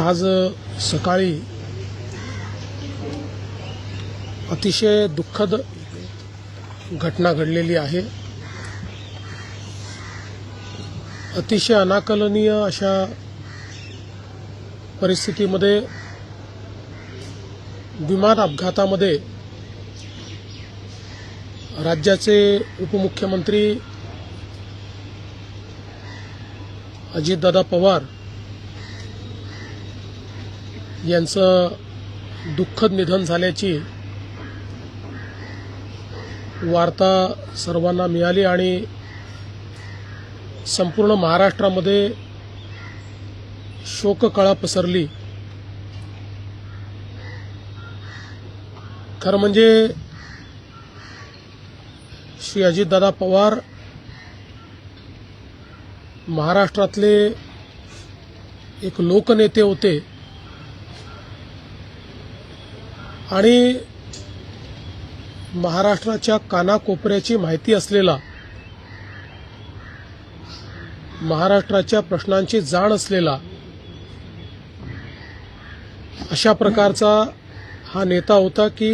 आज सकाळी अतिशय दुःखद घटना घडलेली आहे। अतिशय अनाकलनीय अशा परिस्थितीमध्ये विमान अपघातामध्ये राज्याचे उपमुख्यमंत्री अजितदादा पवार यांचं दुःखद निधन झाल्याची वार्ता सर्वांना मिळाली आणि संपूर्ण महाराष्ट्रामध्ये शोककळा पसरली। खरं म्हणजे श्री अजितदादा पवार महाराष्ट्रातले एक लोकनेते होते आणि महाराष्ट्राच्या कानाकोपऱ्याची माहिती असलेला, महाराष्ट्राच्या प्रश्नांची जाण असलेला अशा प्रकारचा हा नेता होता की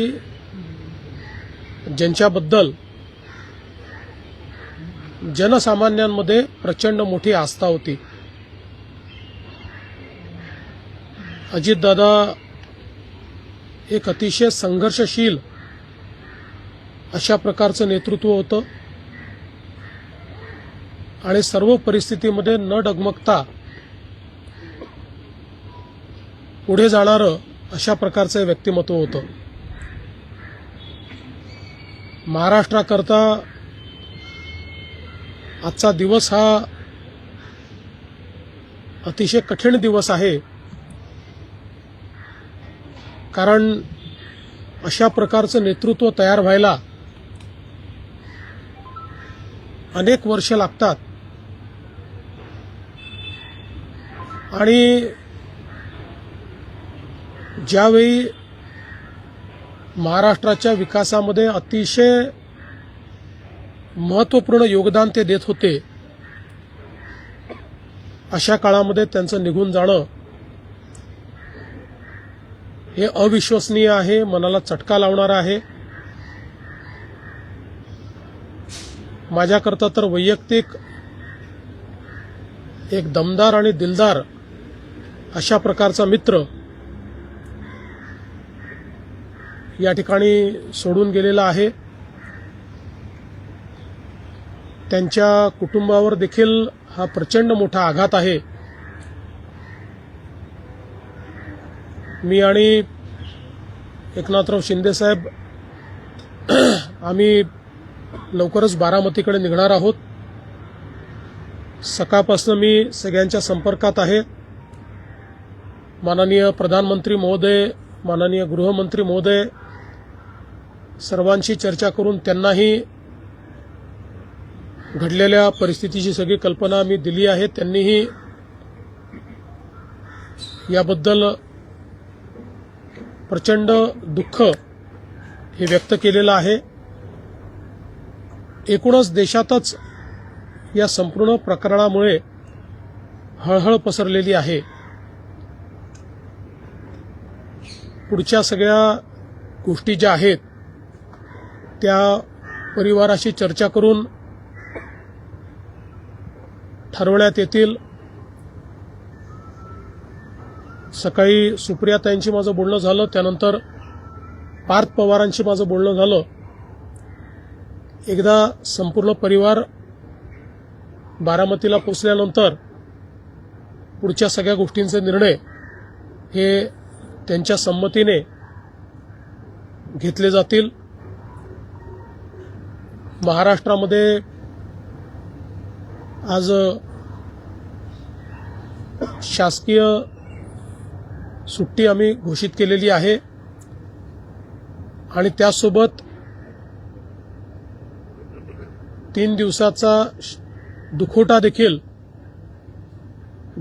ज्यांच्याबद्दल जनसामान्यांमध्ये प्रचंड मोठी आस्था होती। अजितदादा एक अतिशय संघर्षशील अशा प्रकारचं नेतृत्व होतं आणि सर्व परिस्थितीमध्ये न डगमगता पुढे जाणारं अशा प्रकारचं व्यक्तिमत्व होतं। महाराष्ट्राकरता आजचा दिवस हा अतिशय कठीण दिवस आहे, कारण अशा प्रकारचं नेतृत्व तयार व्हायला अनेक वर्ष लागतात आणि ज्यावेळी महाराष्ट्राच्या विकासामध्ये अतिशय महत्त्वपूर्ण योगदान ते देत होते, अशा काळामध्ये त्यांचं निघून जाणं हे अविश्वसनीय आहे, मनाला चटका लावणारा आहे। माझ्याकरता तर वैयक्तिक एक दमदार आणि दिलदार अशा प्रकारचा मित्र या ठिकाणी सोडून गेलेला आहे। त्यांच्या कुटुंबावर देखील हा प्रचंड मोठा आघात आहे। मी आणि एकनाथराव शिंदे साहेब आम्ही लवकरच बारामतीकडे निघणार आहोत। सकाळपासून मी सगळ्यांच्या संपर्कात आहे। माननीय प्रधानमंत्री महोदय, माननीय गृहमंत्री महोदय सर्वांशी चर्चा करून त्यांनाही घडलेल्या परिस्थितीची सगळी कल्पना मी दिली आहे। त्यांनीही याबद्दल प्रचंड दुःख हे व्यक्त केलेलं आहे। एकूणच देशातच या संपूर्ण प्रकरणामुळे हळहळ पसरलेली आहे। पुढच्या सगळ्या गोष्टी ज्या आहेत त्या परिवाराशी चर्चा करून ठरवण्यात येतील। सकाळी सुप्रियाताईंशी माझं बोलणं झालं, त्यानंतर पार्थ पवारांशी माझं बोलणं झालं। एकदा संपूर्ण परिवार बारामतीला पोहोचल्यानंतर पुढच्या सगळ्या गोष्टींचे निर्णय हे त्यांच्या संमतीने घेतले जातील। महाराष्ट्रामध्ये आज शासकीय सुट्टी आम्ही घोषित केलेली आहे आणि त्यासोबत 3 दिवसाचा दुखवटा देखील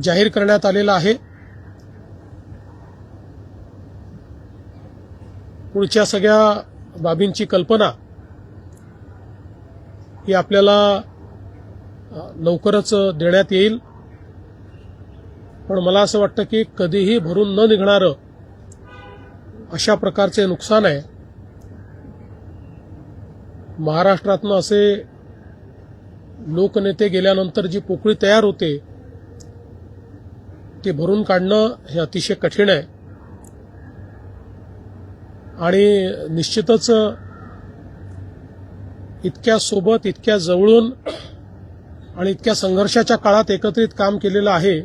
जाहीर करण्यात आलेला आहे। पुढच्या सगळ्या बाबींची कल्पना ही आपल्याला लवकरच देण्यात येईल। पण मला असं वाटतं की कधीही भरून न निघणारं अशा प्रकारचे नुकसान आहे. महाराष्ट्रातनं असे लोकनेते गेल्यानंतर जी पोकळी तयार होते ती भरून काढणं हे अतिशय कठीण आहे. आणि निश्चितच इतक्या सोबत, इतक्या जवळून आणि इतक्या संघर्षाच्या काळात एकत्रित काम केलेलं आहे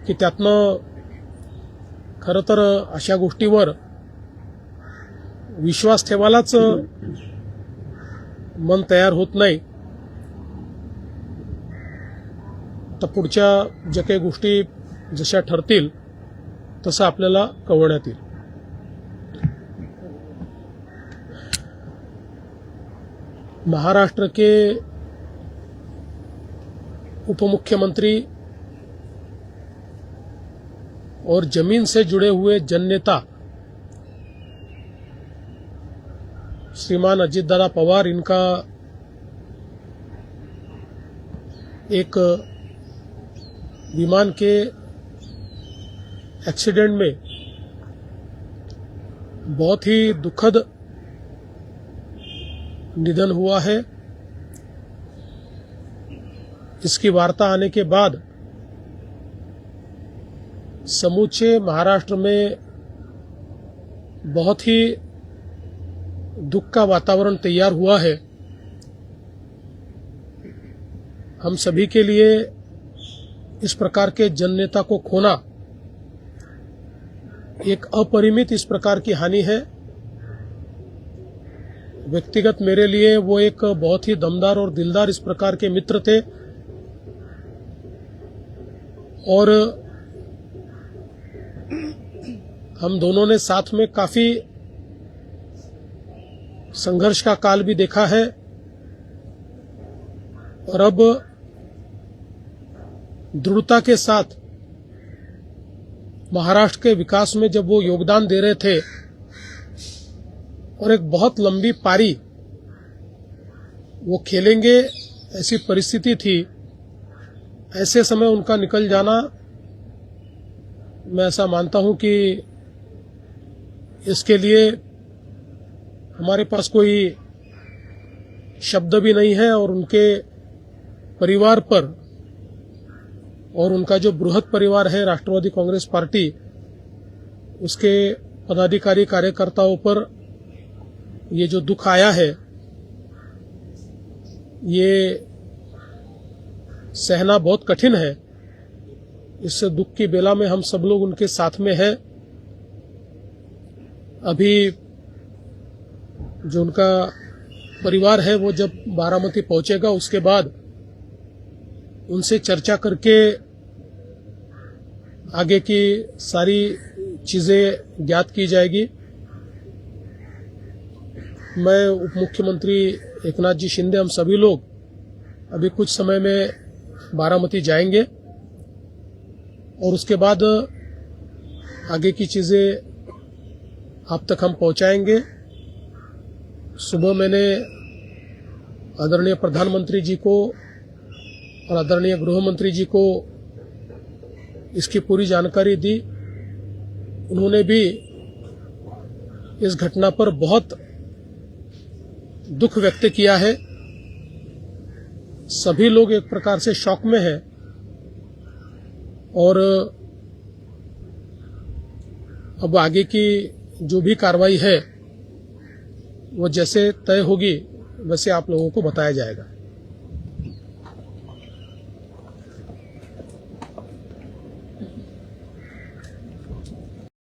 की त्यातनं खरं तर अशा गोष्टीवर विश्वास ठेवायलाच मन तयार होत नाही. तर पुढच्या ज्या काही गोष्टी जशा ठरतील तसं आपल्याला कळवण्यात येईल. महाराष्ट्र के उपमुख्यमंत्री और जमीन से जुड़े हुए जननेता श्रीमान अजितदादा पवार, इनका एक विमान के एक्सीडेंट में बहुत ही दुखद निधन हुआ है. इसकी वार्ता आने के बाद समूचे महाराष्ट्र में बहुत ही दुख का वातावरण तैयार हुआ है. हम सभी के लिए इस प्रकार के जननेता को खोना एक अपरिमित इस प्रकार की हानि है. व्यक्तिगत मेरे लिए वो एक बहुत ही दमदार और दिलदार इस प्रकार के मित्र थे और हम दोनों ने साथ में काफी संघर्ष का काल भी देखा है और अब दृढ़ता के साथ महाराष्ट्र के विकास में जब वो योगदान दे रहे थे और एक बहुत लंबी पारी वो खेलेंगे ऐसी परिस्थिति थी, ऐसे समय उनका निकल जाना मैं ऐसा मानता हूं कि इसके लिए हमारे पास कोई शब्द भी नहीं है और उनके परिवार पर और उनका जो बृहद परिवार है राष्ट्रवादी कांग्रेस पार्टी, उसके पदाधिकारी कार्यकर्ताओं पर ये जो दुख आया है ये सहना बहुत कठिन है. इस दुख की बेला में हम सब लोग उनके साथ में हैं. अभी जो उनका परिवार है वो जब बारामती पहुंचेगा उसके बाद उनसे चर्चा करके आगे की सारी चीजें ज्ञात की जाएगी. मैं उप मुख्यमंत्री एकनाथ जी शिंदे, हम सभी लोग अभी कुछ समय में बारामती जाएंगे और उसके बाद आगे की चीजें आप तक हम पहुंचाएंगे. सुबह मैंने आदरणीय प्रधानमंत्री जी को और आदरणीय गृह मंत्री जी को इसकी पूरी जानकारी दी. उन्होंने भी इस घटना पर बहुत दुख व्यक्त किया है. सभी लोग एक प्रकार से शॉक में हैं और अब आगे की जो भी कार्रवाई है वो जैसे तय होगी वैसे आप लोगों को बताया जाएगा.